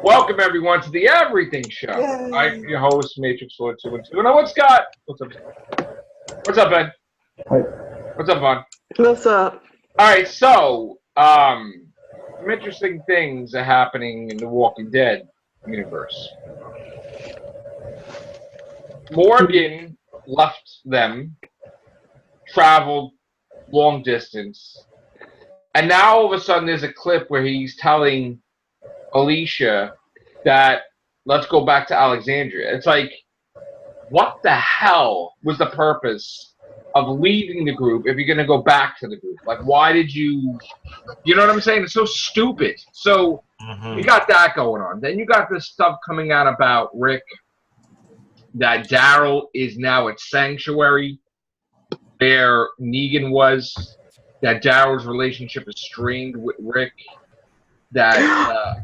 Welcome everyone to the Everything Show. Yay. I'm your host, Matrix 4212. Now what's Scott? What's up? What's up, Ben? Hi. What's up, Vaughn? What's up? Alright, so some interesting things are happening in the Walking Dead universe. Morgan left them, traveled long distance, and now all of a sudden there's a clip where he's telling Alicia that let's go back to Alexandria. It's like, what the hell was the purpose of leaving the group if you're going to go back to the group? Like, why did you know what I'm saying? It's so stupid. So you got that going on. Then you got this stuff coming out about Rick, that Daryl is now at Sanctuary, where Negan was, that Daryl's relationship is strained with Rick, that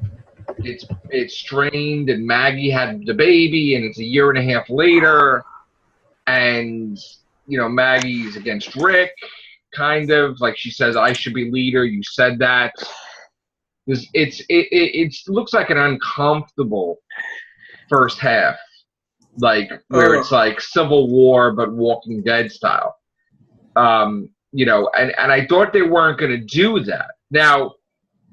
it's strained, and Maggie had the baby, and it's a year and a half later, and you know Maggie's against Rick, kind of like she says, "I should be leader. You said that." It looks like an uncomfortable first half, like where it's like Civil War but Walking Dead style. You know, and I thought they weren't going to do that. Now,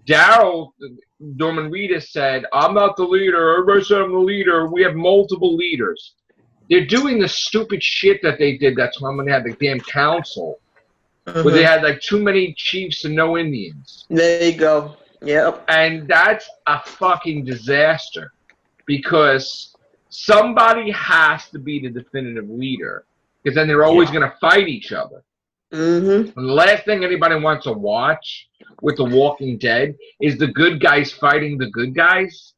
Daryl, Norman Reedus said, "I'm not the leader. Everybody said I'm the leader. We have multiple leaders." They're doing the stupid shit that they did that time when they had the damn council, where they had like too many chiefs and no Indians. There you go. Yep. And that's a fucking disaster, because somebody has to be the definitive leader, because then they're always going to fight each other. And the last thing anybody wants to watch with The Walking Dead is the good guys fighting the good guys.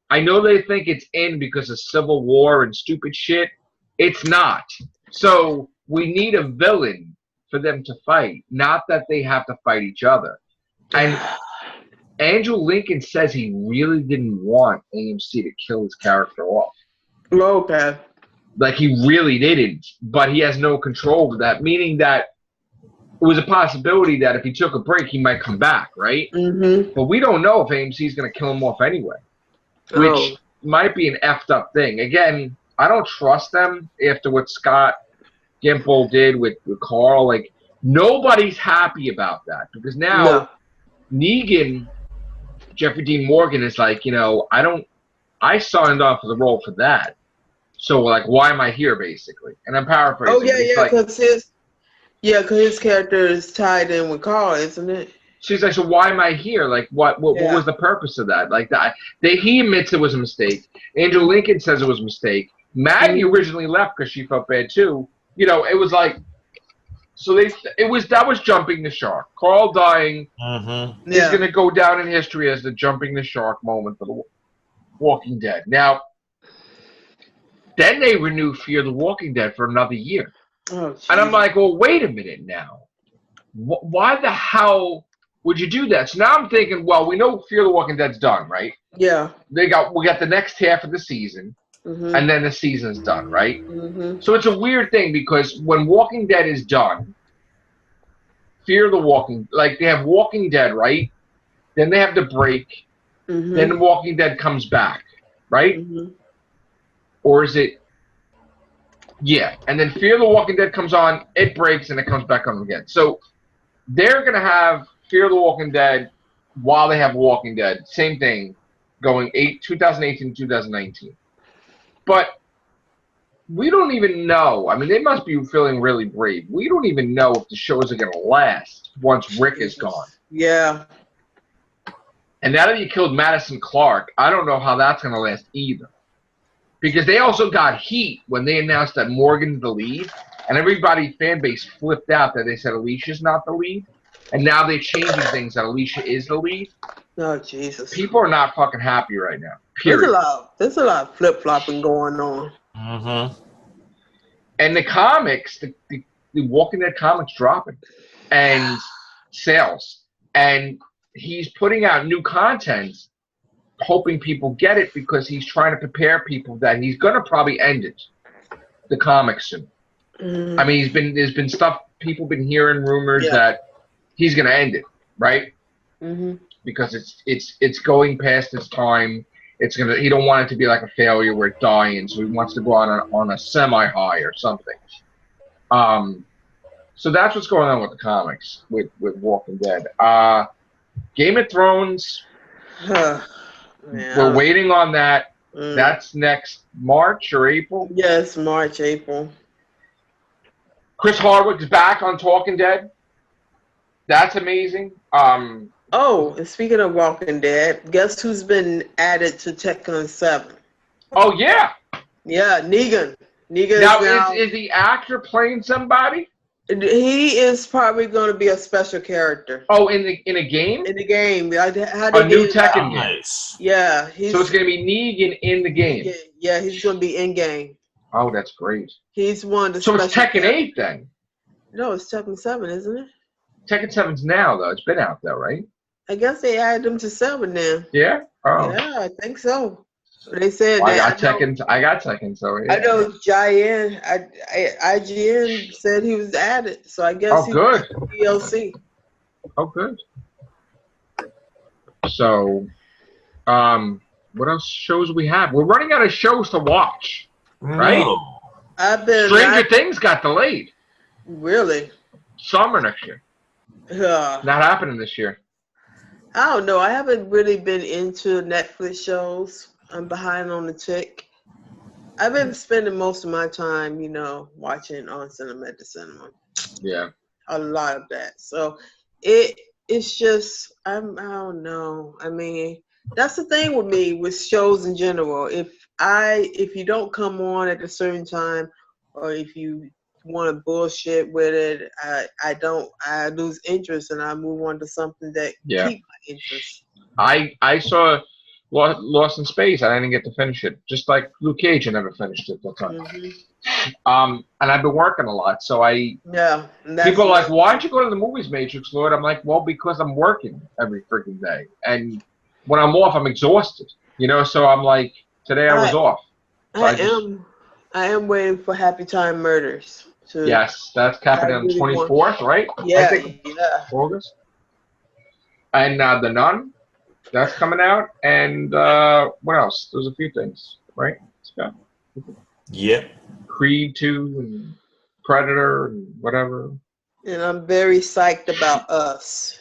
I know they think it's in because of Civil War and stupid shit. It's not. So we need a villain for them to fight, not that they have to fight each other. And Andrew Lincoln says he really didn't want AMC to kill his character off. Okay. Like, he really didn't, but he has no control over that, meaning that it was a possibility that if he took a break, he might come back, right? But we don't know if AMC is going to kill him off anyway, which might be an effed up thing. Again, I don't trust them after what Scott Gimple did with Carl. Like, nobody's happy about that, because now Negan, Jeffrey Dean Morgan, is like, you know, I signed on for the role for that. So, like, why am I here, basically? And I'm paraphrasing. Oh, yeah, because his character is tied in with Carl, isn't it? She's like, so why am I here? Like, what was the purpose of that? Like, he admits it was a mistake. Andrew Lincoln says it was a mistake. Maggie originally left because she felt bad too. You know, it was like, so that was jumping the shark. Carl dying is going to go down in history as the jumping the shark moment for the Walking Dead. Now, then they renew Fear the Walking Dead for another year. And I'm like, well, wait a minute now. Why the hell would you do that? So now I'm thinking, well, we know Fear the Walking Dead's done, right? Yeah. We got the next half of the season, and then the season's done, right? So it's a weird thing, because when Walking Dead is done, Fear the Walking, like, they have Walking Dead, right? Then they have the break. Then the Walking Dead comes back, right? Or is it? Yeah, and then Fear the Walking Dead comes on, it breaks, and it comes back on again. So they're going to have Fear the Walking Dead while they have Walking Dead. Same thing, going 2018 to 2019. But we don't even know. I mean, they must be feeling really brave. We don't even know if the shows are going to last once Rick is gone. Yeah. And now that you killed Madison Clark, I don't know how that's going to last either. Because they also got heat when they announced that Morgan's the lead, and everybody fan base flipped out that they said Alicia's not the lead, and now they're changing things that Alicia is the lead. Oh, Jesus. People are not fucking happy right now. Period. There's a lot of flip-flopping going on. And the comics, the Walking Dead comics dropping, and sales, and he's putting out new content, hoping people get it, because he's trying to prepare people that he's going to probably end it, the comics soon. I mean, there's been stuff, people been hearing rumors that he's going to end it, right? because it's going past its time. It's gonna. He don't want it to be like a failure where it's dying, so he wants to go on a semi high or something. So that's what's going on with the comics with Walking Dead. Game of Thrones. Man, We're waiting on that. That's next March or April. Yes, March, April. Chris Hardwick's back on Talking Dead. That's amazing. Oh, and speaking of Walking Dead, guess who's been added to Tekken 7? Oh yeah. Yeah, Negan. Now is the actor playing somebody? He is probably going to be a special character. Oh, in a game? In the game. How a new Tekken game. Nice. Yeah. So it's going to be Negan in the game. Yeah, he's going to be in game. Oh, that's great. He's one of the So it's Tekken 8 then? No, it's Tekken 7, isn't it? Tekken 7's now, though. It's been out, though, right? I guess they added him to 7 now. Yeah? Oh. Yeah, I think so. They said I got Tekken, so yeah. I know IGN said he was added, so I guess he good. Was DLC. Oh, good. So, what else shows we have? We're running out of shows to watch, right? Stranger Things got delayed. Really? Summer next year. Not happening this year. I don't know. I haven't really been into Netflix shows. I'm behind on the tick. I've been spending most of my time, watching on Cinema at the Cinema. Yeah. A lot of that. So it's just I don't know. I mean, that's the thing with me with shows in general. If you don't come on at a certain time, or if you want to bullshit with it, I lose interest and I move on to something that keeps my interest. I saw Lost in Space. I didn't get to finish it. Just like Luke Cage, I never finished it that time. Mm-hmm. And I've been working a lot, so people are like, why don't you go to the movies, Matrix Lord? I'm like, well, because I'm working every freaking day, and when I'm off, I'm exhausted. So I'm like, today I was off. So I am waiting for Happy Time Murders. Yes, that's happening on the 24th, right? Yeah, I think August. And The Nun. That's coming out, and what else? There's a few things, right, Scott? Yep. Creed 2 and Predator and whatever. And I'm very psyched about Us.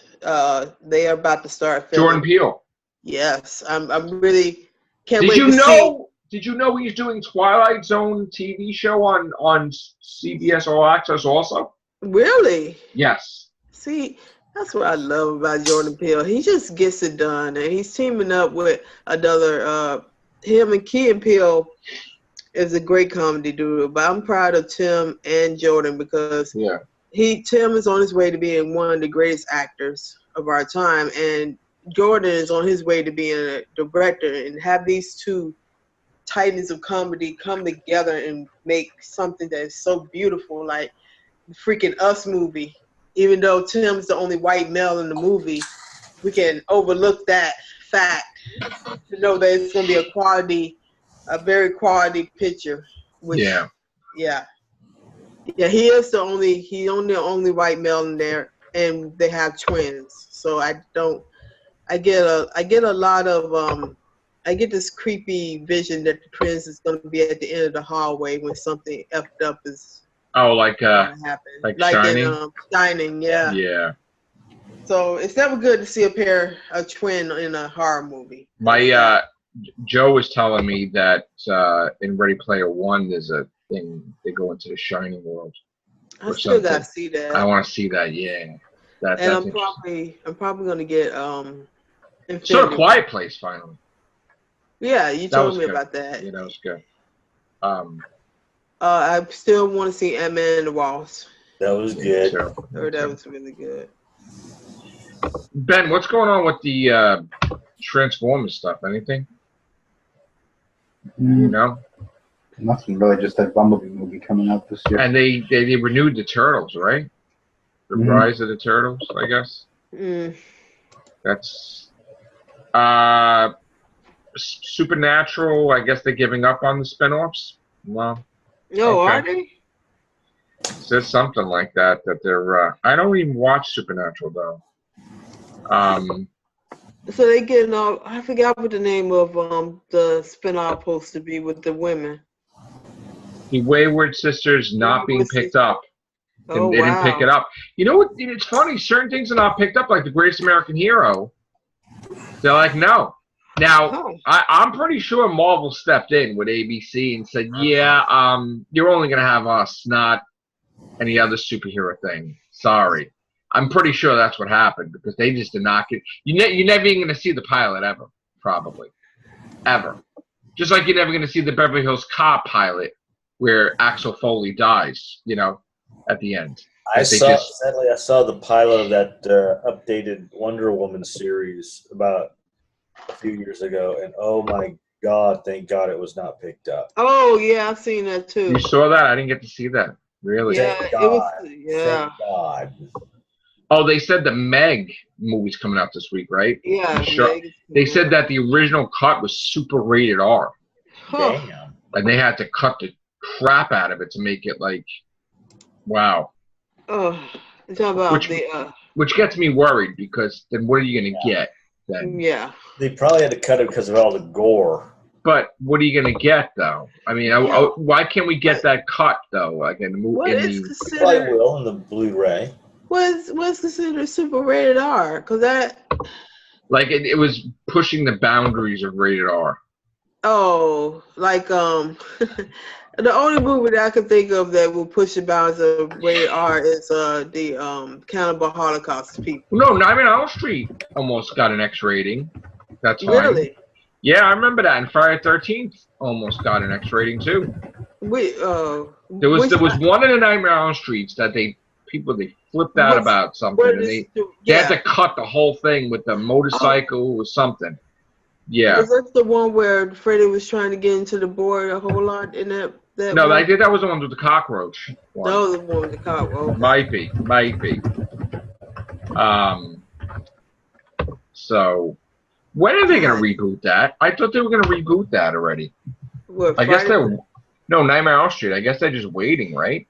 They are about to start filming. Jordan Peele. Yes, I'm really can't wait to see. Did you know he's doing Twilight Zone TV show on CBS All Access also? Really? Yes. See. That's what I love about Jordan Peele. He just gets it done, and he's teaming up with another. Him and Key and Peele is a great comedy duo. But I'm proud of Tim and Jordan because Tim is on his way to being one of the greatest actors of our time, and Jordan is on his way to being a director. And have these two titans of comedy come together and make something that is so beautiful, like the freaking Us movie. Even though Tim's the only white male in the movie, we can overlook that fact to know that it's going to be a very quality picture. Yeah. He is the only white male in there, and they have twins. So I get a lot of I get this creepy vision that the twins is going to be at the end of the hallway when something effed up is. Oh, like Shining? In Shining, yeah. Yeah. So it's never good to see a twin in a horror movie. My Joe was telling me that in Ready Player One, there's a thing they go into the Shining world. I still gotta see that. I want to see that. Yeah. I'm probably gonna get So A Quiet Place finally. Yeah, you told me about that. Yeah, that was good. I still want to see Ant-Man and the Wasp. That was good. That was really good. Ben, what's going on with the Transformers stuff? Anything? Nothing really. Just that Bumblebee movie coming out this year. And they renewed the Turtles, right? The Rise of the Turtles, I guess. That's Supernatural. I guess they're giving up on the spinoffs. Well. No, are they? It says something like that they're. I don't even watch Supernatural though. So they getting all. I forgot what the name of the spinoff supposed to be with the women. The Wayward Sisters not being picked up. Oh They didn't pick wow! it up. You know what? It's funny. Certain things are not picked up, like The Greatest American Hero. They're like, no. Now, Oh. I'm pretty sure Marvel stepped in with ABC and said, yeah, you're only going to have us, not any other superhero thing. Sorry. I'm pretty sure that's what happened because they just did not get. You're never even going to see the pilot ever, probably. Ever. Just like you're never going to see the Beverly Hills Cop pilot where Axel Foley dies, at the end. Sadly, I saw the pilot of that updated Wonder Woman series about a few years ago, and oh my God, thank God it was not picked up. Oh yeah, I've seen that too. You saw that? I didn't get to see that. Really? Yeah, Thank it God. was. Yeah. Thank God. Oh, they said the Meg movie's coming out this week, right? Yeah. Sure. They said that the original cut was super rated R. Huh. Damn. And they had to cut the crap out of it to make it like, wow. Oh, you talking about which gets me worried because then what are you going to get then? Yeah. They probably had to cut it because of all the gore. But what are you going to get though? I mean, why can't we get that cut though? Like in the movie, Probably will in the Blu-ray. What's considered super rated R? Because that. Like it was pushing the boundaries of rated R. Oh, like the only movie that I could think of that will push the bounds of rated R is the Cannibal Holocaust people. No, Nightmare on Elm Street almost got an X rating. That's fine. Really? Yeah, I remember that. And Friday the 13th almost got an X rating too. There was one in the Nightmare on Elm Streets that they flipped out about something, and they had to cut the whole thing with the motorcycle or something. Yeah. Was that the one where Freddy was trying to get into the board a whole lot in that? No, one? I think that was the one with the cockroach. That was the one with the cockroach. Might be. So, when are they going to reboot that? I thought they were going to reboot that already. What, I guess no, Nightmare on Elm Street. I guess they're just waiting, right?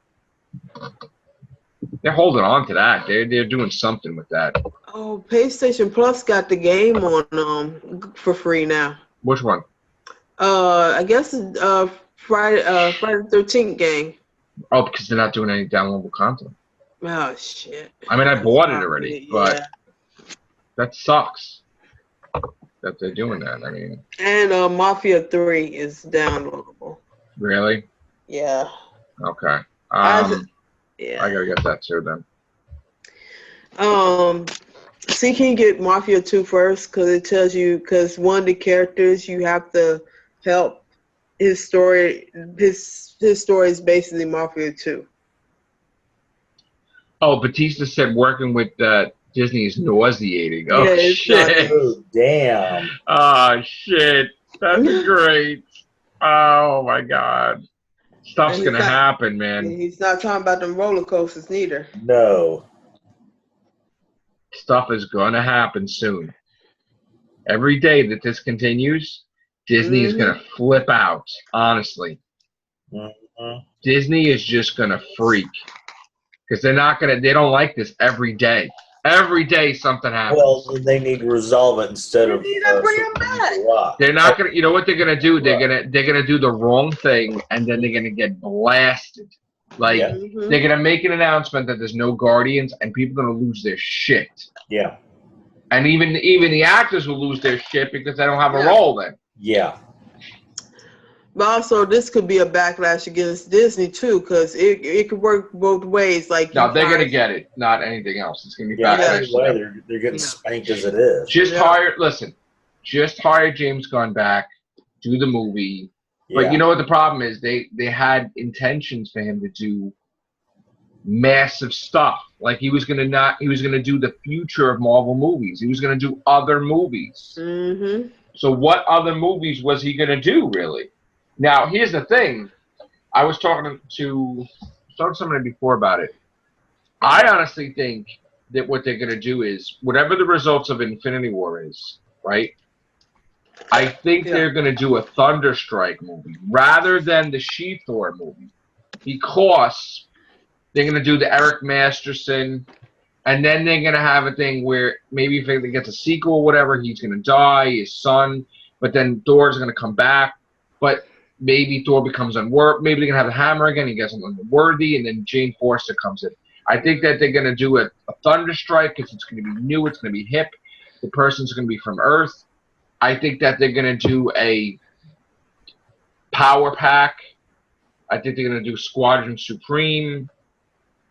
They're holding on to that. They're doing something with that. Oh, PlayStation Plus got the game on for free now. Which one? I guess Friday the 13th game. Oh, because they're not doing any downloadable content. Oh shit. I mean, I bought it already, but that sucks that they're doing that. I mean. And Mafia 3 is downloadable. Really? Yeah. Okay. Yeah. I gotta get that too then. See, can you get Mafia 2 first? Because it tells you, because one of the characters you have to help his story. His story is basically Mafia 2. Oh, Batista said working with Disney is nauseating. Oh shit! Oh, damn! Oh shit! That's great. Oh my god. Stuff's gonna happen, man. He's not talking about them roller coasters neither. No. Stuff is gonna happen soon. Every day that this continues, Disney is gonna flip out. Honestly, Disney is just gonna freak because they're not gonna. They don't like this every day. Every day something happens. Well, they need to resolve it instead of bring them back. They're not gonna. You know what they're gonna do? They're gonna do the wrong thing, and then they're gonna get blasted. Like they're gonna make an announcement that there's no Guardians, and people are gonna lose their shit. Yeah. And even the actors will lose their shit because they don't have a role then. Yeah. But also, this could be a backlash against Disney too, because it could work both ways. Like no, they're gonna get it, not anything else. It's gonna be backlash. They're getting spanked as it is. Just hire James Gunn back, do the movie. But you know what the problem is? They had intentions for him to do massive stuff. Like he was gonna do the future of Marvel movies. He was gonna do other movies. So what other movies was he gonna do really? Now, here's the thing. I was talking to somebody before about it. I honestly think that what they're going to do is, whatever the results of Infinity War is, right? I think they're going to do a Thunderstrike movie rather than the She-Thor movie because they're going to do the Eric Masterson And then they're going to have a thing where maybe if it gets a sequel or whatever, he's going to die, his son. But then Thor's going to come back. But maybe Thor becomes unworthy. Maybe they're going to have the hammer again. He gets unworthy. And then Jane Foster comes in. I think that they're going to do a Thunderstrike because it's going to be new. It's going to be hip. The person's going to be from Earth. I think that they're going to do a Power Pack. I think they're going to do Squadron Supreme.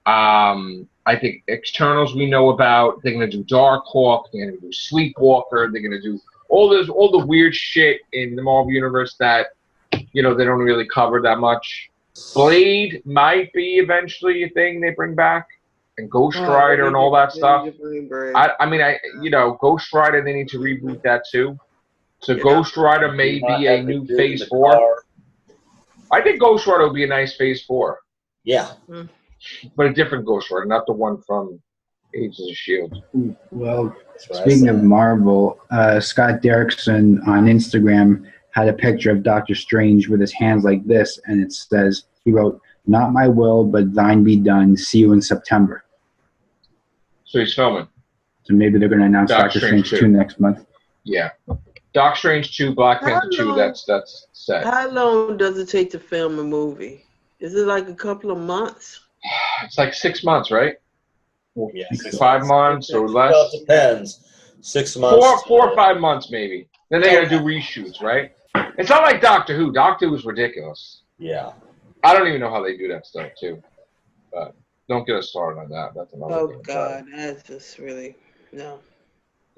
I think Externals we know about. They're going to do Darkhawk. They're going to do Sleepwalker. They're going to do all the weird shit in the Marvel Universe that, they don't really cover that much. Blade might be eventually a thing they bring back. And Ghost Rider and all that stuff. Ghost Rider, they need to reboot that too. So Ghost Rider may be a new Phase 4. I think Ghost Rider will be a nice Phase 4. Yeah. But a different Ghost Rider, not the one from Agents of S.H.I.E.L.D. Well, speaking of Marvel, Scott Derrickson on Instagram had a picture of Doctor Strange with his hands like this, and it says, he wrote, "Not my will, but thine be done. See you in September." So he's filming. So maybe they're going to announce Doctor Strange 2 next month. Yeah. Doctor Strange 2, Black Panther 2, that's set. How long does it take to film a movie? Is it like a couple of months? It's like 6 months, right? Yeah, 5 months or less. Well, it depends. 6 months. 4 or 5 months, maybe. Then they got to do reshoots, right? It's not like Doctor Who. Doctor Who is ridiculous. Yeah. I don't even know how they do that stuff, too. But don't get us started on that. That's another thing. Oh, God. That's just really, no.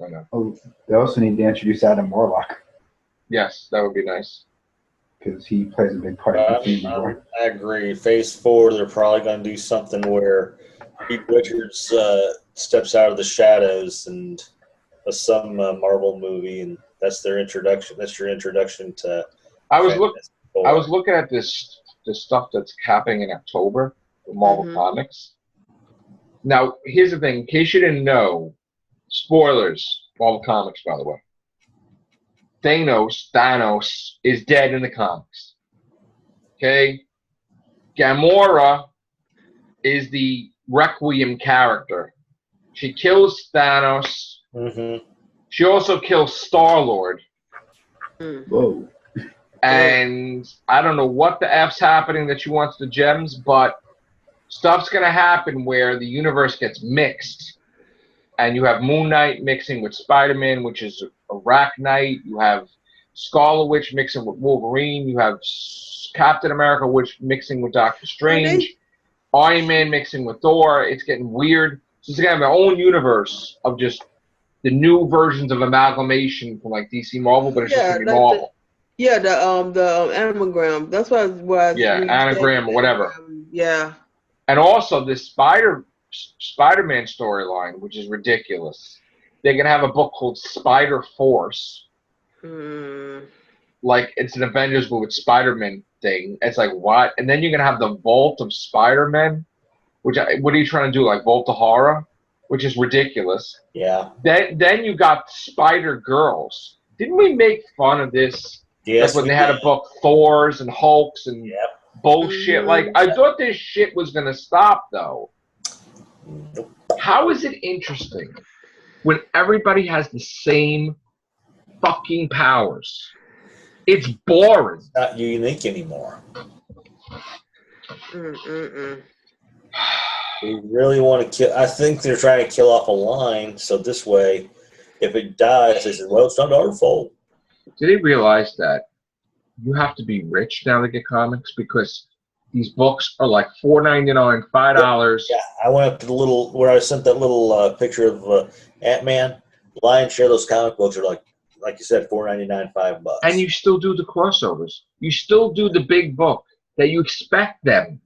I know. Oh, they also need to introduce Adam Warlock. Yes, that would be nice. Because he plays a big part in Infinity War. I agree. Phase 4, they're probably going to do something where Reed Richards steps out of the shadows and does some Marvel movie, and that's their introduction. That's your introduction to. I was looking at this stuff that's happening in October for Marvel Comics. Now, here's the thing. In case you didn't know, spoilers, Marvel Comics, by the way. Thanos is dead in the comics. Okay? Gamora is the Requiem character. She kills Thanos. Mm-hmm. She also kills Star-Lord. Whoa. And I don't know what the F's happening that she wants the gems, but stuff's going to happen where the universe gets mixed. And you have Moon Knight mixing with Spider-Man, which is Arachnite. You have Scarlet Witch mixing with Wolverine. You have Captain America mixing with Doctor Strange. Iron Man mixing with Thor. It's getting weird. So it's going to have their own universe of just the new versions of amalgamation from like DC Marvel, but it's just going to be Marvel. The anagram. That's what anagram or whatever. Yeah. And also this Spider-Man storyline, which is ridiculous. They're going to have a book called Spider Force. Like, it's an Avengers movie with Spider-Man thing. It's like, what? And then you're going to have the Vault of Spider-Man, what are you trying to do? Like, Vault of Horror? Which is ridiculous. Yeah. Then you got Spider-Girls. Didn't we make fun of this? Yes, like when they had a book, Thors and Hulks and bullshit. Like, I thought this shit was going to stop, though. How is it interesting when everybody has the same fucking powers? It's boring. It's not unique anymore. We really want to kill. I think they're trying to kill off a line, so this way, if it dies, they say, well, it's not our fault. Did they realize that you have to be rich now to get comics? Because these books are like $4.99, $5. Yeah, I went up to the little where I sent that little picture of Ant-Man. Lion's share of those comic books are like you said, $4.99, $5. And you still do the crossovers. You still do the big book that you expect them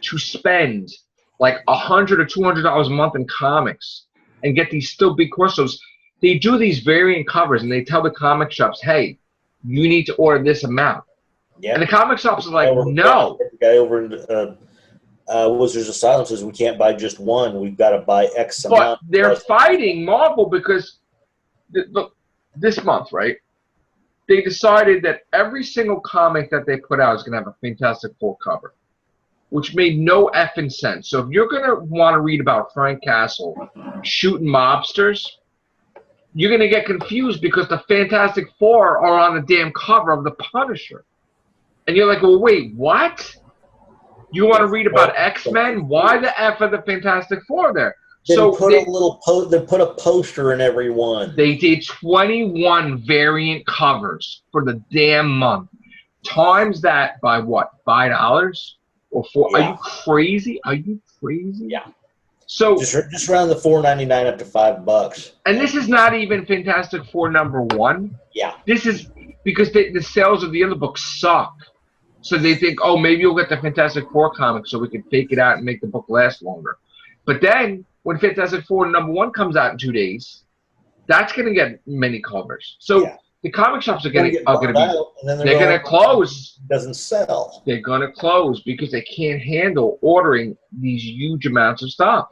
to spend like $100 or $200 a month in comics and get these still big crossovers. They do these variant covers and they tell the comic shops, hey, you need to order this amount. Yeah. And the comic shops are like, no. The guy over in Wizards of Silence says we can't buy just one. We've got to buy X amount. But they're fighting Marvel because, look, this month, right, they decided that every single comic that they put out is going to have a Fantastic Four cover. which made no effing sense. So if you're going to want to read about Frank Castle shooting mobsters, you're going to get confused because the Fantastic Four are on the damn cover of The Punisher. And you're like, well, wait, what? You want to read about X-Men? Why the F are the Fantastic Four there? So they put a poster in every one. They did 21 variant covers for the damn month. Times that by what? $5 or $4? Yeah. Are you crazy? Are you crazy? Yeah. So just around the $4.99 up to $5. And this is not even Fantastic Four #1. Yeah. This is because the sales of the other books suck. So they think, oh, maybe you'll get the Fantastic Four comic so we can fake it out and make the book last longer. But then when Fantastic Four #1 comes out in 2 days, that's going to get many covers. So the comic shops are going to close. Doesn't sell. They're going to close because they can't handle ordering these huge amounts of stuff.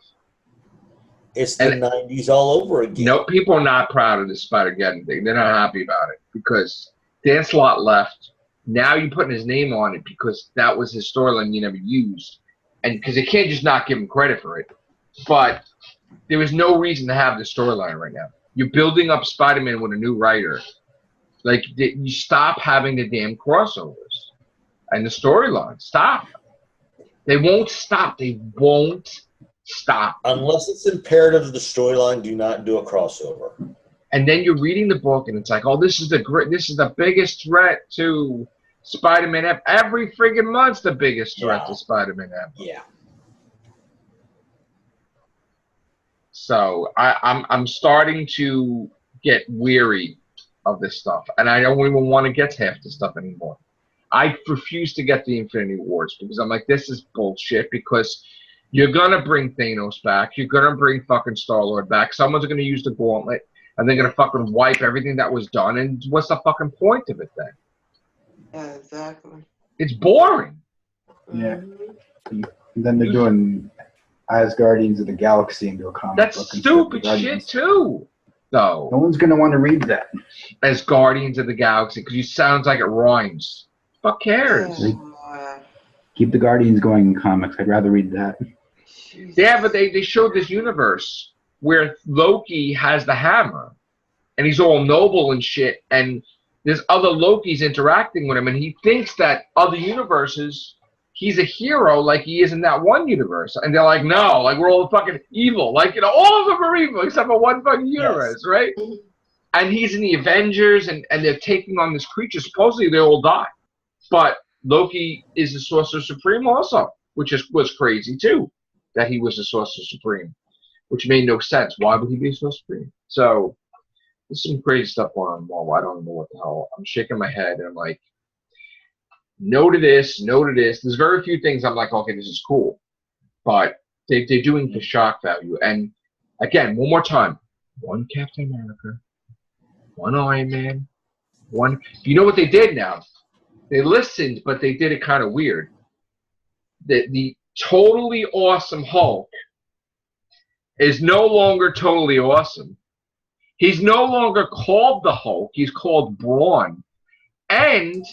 It's the 90s all over again. No, people are not proud of this Spider-Geddon thing. They're not happy about it because Dan Slott left. Now you're putting his name on it because that was his storyline you never used. And because they can't just not give him credit for it. But there is no reason to have this storyline right now. You're building up Spider-Man with a new writer. Like, you stop having the damn crossovers and the storyline. Stop. They won't stop. They won't stop. Unless it's imperative of the storyline, do not do a crossover. And then you're reading the book, and it's like, oh, this is the biggest threat to Spider-Man. Every friggin' month's the biggest threat to Spider-Man. Yeah. So I'm starting to get weary of this stuff, and I don't even want to get half the stuff anymore. I refuse to get the Infinity Wars because I'm like, this is bullshit. Because you're gonna bring Thanos back, you're gonna bring fucking Star-Lord back. Someone's gonna use the gauntlet, and they're gonna fucking wipe everything that was done. And what's the fucking point of it then? Yeah, exactly. It's boring. Yeah. And then they're doing as Guardians of the Galaxy into a comic book. That's stupid shit too. Though. No one's gonna want to read that. As Guardians of the Galaxy, because it sounds like it rhymes. Fuck cares? Keep the Guardians going in comics. I'd rather read that. Yeah, but they showed this universe where Loki has the hammer, and he's all noble and shit, and there's other Lokis interacting with him, and he thinks that other universes, he's a hero like he is in that one universe. And they're like, no, like we're all fucking evil. Like, all of them are evil except for one fucking universe, right? And he's in the Avengers, and they're taking on this creature. Supposedly they all die. But Loki is the Sorcerer Supreme also, which was crazy too, that he was the Sorcerer Supreme, which made no sense. Why would he be Sorcerer Supreme? So there's some crazy stuff going on in Marvel. I don't know what the hell. I'm shaking my head, and I'm like, no to this, no to this. There's very few things I'm like, okay, this is cool. But they're doing for shock value. And again, one more time, one Captain America, one Iron Man, one. You know what they did now? They listened, but they did it kind of weird. The totally awesome Hulk is no longer totally awesome. He's no longer called the Hulk. He's called Brawn. And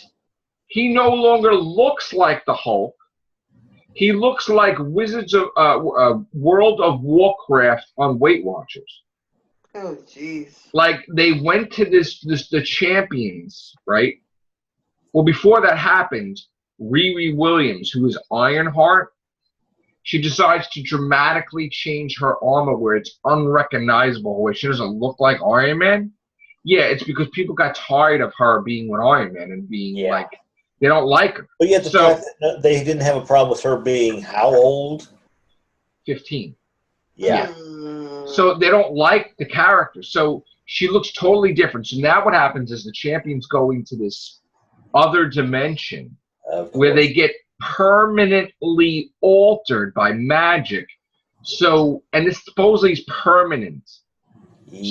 he no longer looks like the Hulk. He looks like Wizards of World of Warcraft on Weight Watchers. Oh, jeez. Like, they went to the champions, right? Well, before that happened, Riri Williams, who is Ironheart, she decides to dramatically change her armor where it's unrecognizable, where she doesn't look like Iron Man. Yeah, it's because people got tired of her being with Iron Man and being like, they don't like her. But yet the fact that they didn't have a problem with her being how old? 15. Yeah. So they don't like the character. So she looks totally different. So now what happens is the champions go into this other dimension where they get permanently altered by magic. So, and this supposedly is permanent.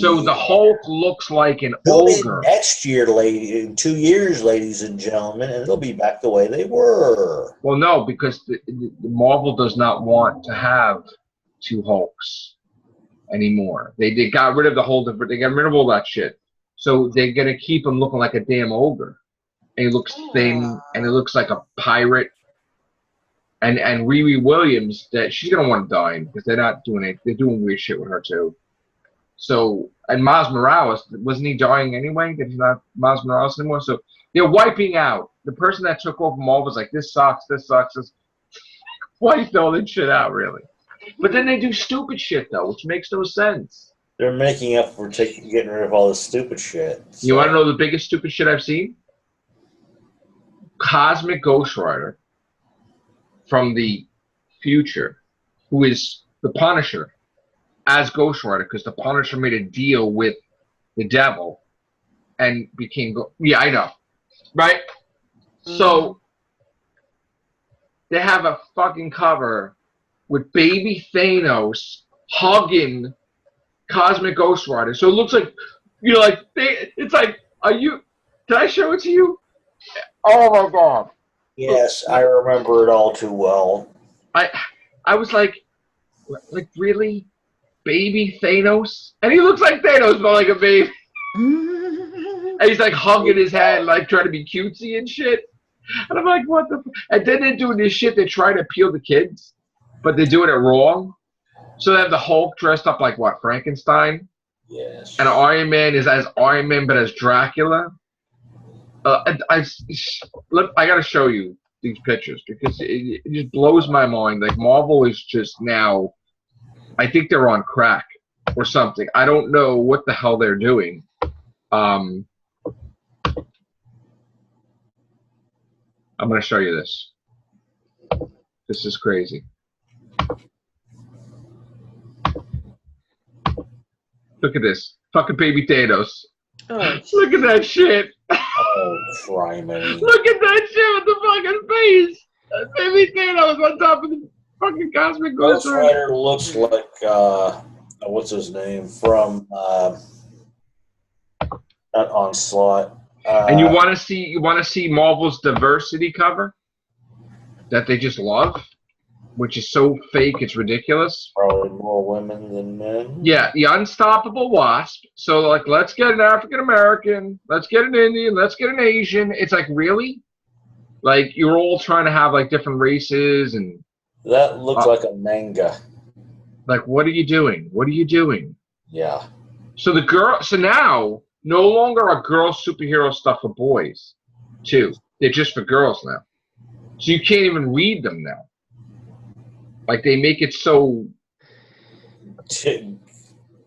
So the Hulk looks like an ogre. Next year, in 2 years, ladies and gentlemen, and they'll be back the way they were. Well, no, because the Marvel does not want to have two Hulks anymore. They got rid of the whole. They got rid of all that shit. So they're gonna keep him looking like a damn ogre. And he looks thin, and he looks like a pirate. and Riri Williams, that she's gonna want to die because they're not doing it. They're doing weird shit with her too. So, and Miles Morales, wasn't he dying anyway? That he's not Miles Morales anymore. So they're wiping out. The person that took over Marvel was like, this sucks, this sucks. This wiped all that shit out, really. But then they do stupid shit though, which makes no sense. They're making up for getting rid of all this stupid shit. So. You want to know the biggest stupid shit I've seen? Cosmic Ghost Rider from the future, who is the Punisher, as Ghost Rider, because the Punisher made a deal with the devil and became yeah, I know, right? So they have a fucking cover with baby Thanos hugging Cosmic Ghost Rider. So it looks like, you know, like it's like, are you? Did I show it to you? Oh my god! Yes, I remember it all too well. I was like really? Baby Thanos? And he looks like Thanos, but like a baby. And he's like hugging his head, like trying to be cutesy and shit. And I'm like, what the? And then they're doing this shit. They're trying to appeal to kids, but they're doing it wrong. So they have the Hulk dressed up like what? Frankenstein? Yes. And Iron Man is as Iron Man, but as Dracula. I gotta show you these pictures because it just blows my mind. Like Marvel is just now, I think they're on crack or something. I don't know what the hell they're doing. I'm gonna show you this. This is crazy. Look at this. Fucking baby Thanos. Oh, look at that shit. Oh, criminy. Look at that shit with the fucking face. Baby Thanos on top of the fucking Cosmic Ghost Rider looks like, what's his name? From, not Onslaught. And you want to see Marvel's diversity cover that they just love, which is so fake it's ridiculous. Probably more women than men. Yeah, the Unstoppable Wasp. So like, let's get an African American, let's get an Indian, let's get an Asian. It's like, really? Like you're all trying to have like different races and. That looks like a manga. Like, what are you doing? What are you doing? Yeah. So now no longer are girl superhero stuff for boys, too. They're just for girls now. So you can't even read them now. Like they make it so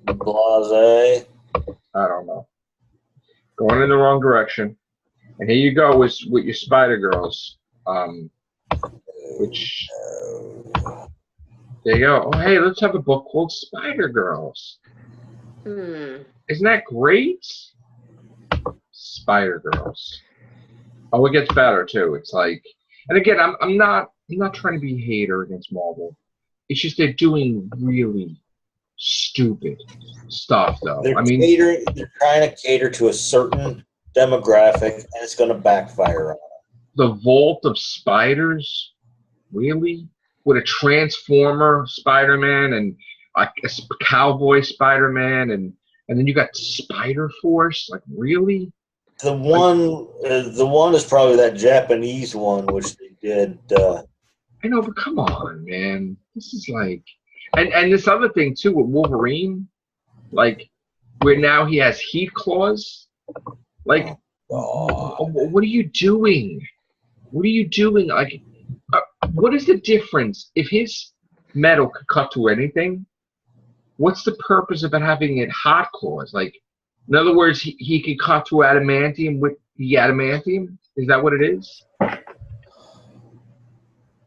blase. I don't know. Going in the wrong direction. And here you go with your Spider Girls. Which there you go. Oh hey, let's have a book called Spider Girls. Isn't that great? Spider Girls. Oh, it gets better too. It's like, and again, I'm not trying to be a hater against Marvel. It's just they're doing really stupid stuff, though. They're trying to cater to a certain demographic, and it's going to backfire on them. The Vault of Spiders, really, with a Transformer Spider-Man and a Cowboy Spider-Man, and then you got Spider Force. Like, really? The one is probably that Japanese one, which they did. I know, but come on, man. This is like, and this other thing too with Wolverine, like, where now he has heat claws. Like, what are you doing? What are you doing? Like, what is the difference if his metal could cut through anything? What's the purpose of it having it hot claws? Like, in other words, he could cut through adamantium with the adamantium? Is that what it is?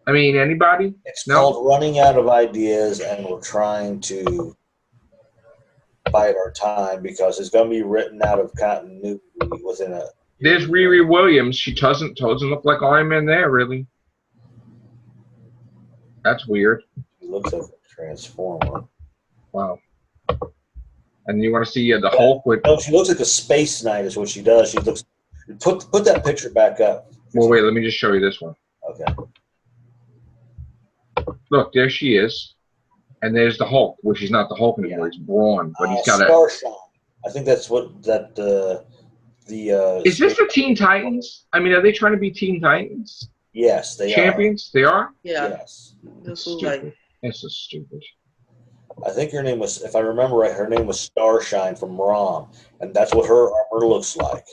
I mean, anybody? It's called running out of ideas, and we're trying to bide our time because it's going to be written out of continuity within a... There's Riri Williams. She doesn't look like Iron Man there, really. That's weird. She looks like a Transformer. Wow. And you want to see the Hulk with... No, she looks like a Space Knight is what she does. She looks... Put that picture back up. Well, wait, let me just show you this one. Okay. Look, there she is. And there's the Hulk, which is not the Hulk anymore. It's Brawn, but he's got Starshawn. I think that's what that Is this the Teen Titans? I mean, are they trying to be Teen Titans? Yes, they champions? They are? Yeah. Yes. This was like This is stupid. I think her name was, if I remember right, her name was Starshine from ROM, and that's what her armor looks like.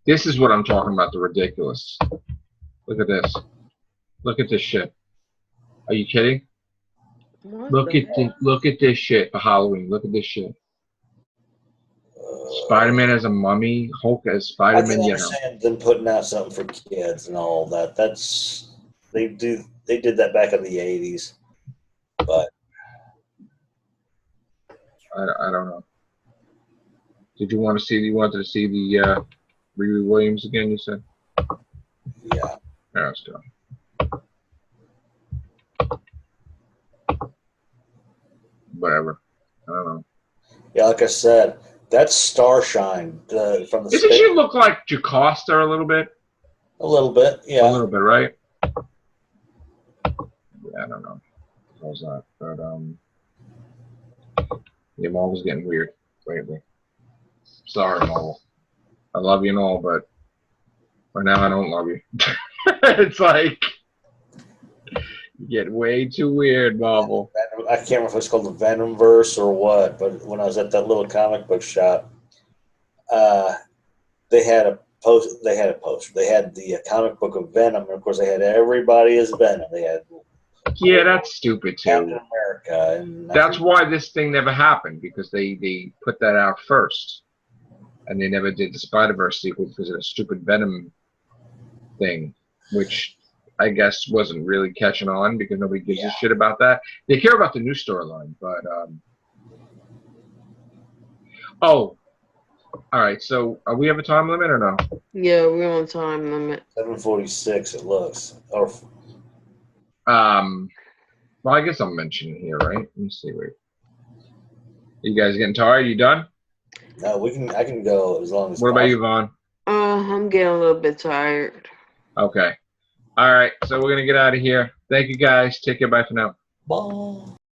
This is what I'm talking about, the ridiculous. Look at this. Look at this shit. Are you kidding? Look at this shit for Halloween. Look at this shit. Spider-Man as a mummy, Hulk as Spider-Man. I can understand them putting out something for kids and all that. They did that back in the 80s, but I don't know. Did you want to see? You wanted to see the Riri Williams again? You said. Yeah. Yeah, let's go. Whatever. I don't know. Yeah, like I said, that's Starshine from the. Doesn't she look like Jocasta a little bit? A little bit, yeah. A little bit, right? Yeah, I don't know. How's that? But yeah, Marvel's getting weird lately. Sorry, Marvel. I love you and all, but right now I don't love you. It's like you get way too weird, Marvel. I can't remember if it's called the Venomverse or what, but when I was at that little comic book shop, they had a poster. They had the comic book of Venom, and of course they had everybody as Venom. They had that's stupid too. Captain America, and that's why this thing never happened, because they put that out first, and they never did the Spider-Verse sequel because of the stupid Venom thing, which I guess wasn't really catching on because nobody gives a shit about that. They care about the new storyline, but oh, all right. So, we have a time limit or no? Yeah, we're on time limit. 7:46. It looks. Or well, I guess I'll mention it here, right? Let me see. Wait, you guys getting tired? You done? no, we can. I can go as long as. What about you, Vaughn? I'm getting a little bit tired. Okay. All right. So we're gonna get out of here. Thank you, guys. Take care. Bye for now. Bye.